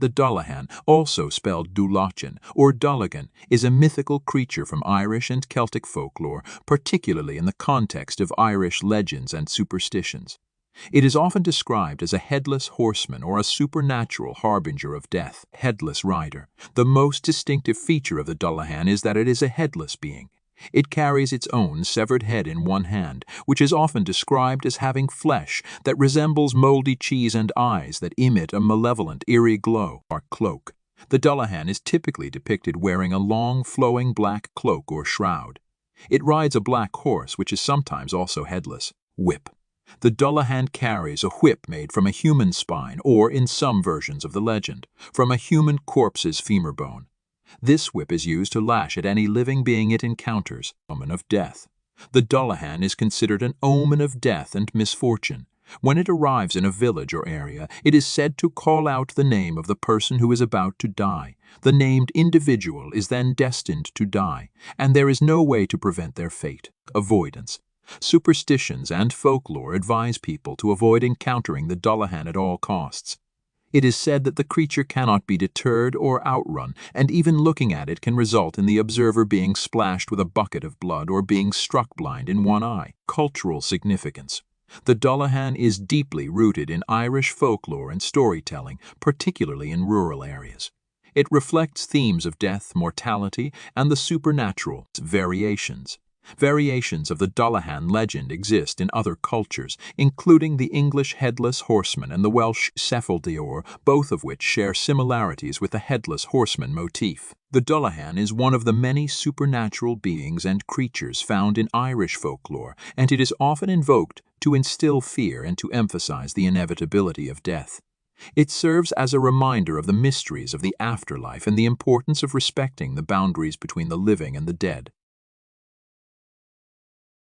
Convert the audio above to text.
The Dullahan, also spelled Dullahan or Dullahan, is a mythical creature from Irish and Celtic folklore, particularly in the context of Irish legends and superstitions. It is often described as a headless horseman or a supernatural harbinger of death, headless rider. The most distinctive feature of the Dullahan is that it is a headless being. It carries its own severed head in one hand, which is often described as having flesh that resembles moldy cheese and eyes that emit a malevolent, eerie glow, or cloak. The Dullahan is typically depicted wearing a long, flowing black cloak or shroud. It rides a black horse, which is sometimes also headless. Whip. The Dullahan carries a whip made from a human spine or, in some versions of the legend, from a human corpse's femur bone. This whip is used to lash at any living being it encounters, omen of death. The Dullahan is considered an omen of death and misfortune. When it arrives in a village or area, it is said to call out the name of the person who is about to die. The named individual is then destined to die, and there is no way to prevent their fate. Avoidance. Superstitions and folklore advise people to avoid encountering the Dullahan at all costs. It is said that the creature cannot be deterred or outrun, and even looking at it can result in the observer being splashed with a bucket of blood or being struck blind in one eye. Cultural significance. The Dullahan is deeply rooted in Irish folklore and storytelling, particularly in rural areas. It reflects themes of death, mortality, and the supernatural. Variations. Variations of the Dullahan legend exist in other cultures, including the English Headless Horseman and the Welsh Cephaldor, both of which share similarities with the Headless Horseman motif. The Dullahan is one of the many supernatural beings and creatures found in Irish folklore, and it is often invoked to instill fear and to emphasize the inevitability of death. It serves as a reminder of the mysteries of the afterlife and the importance of respecting the boundaries between the living and the dead.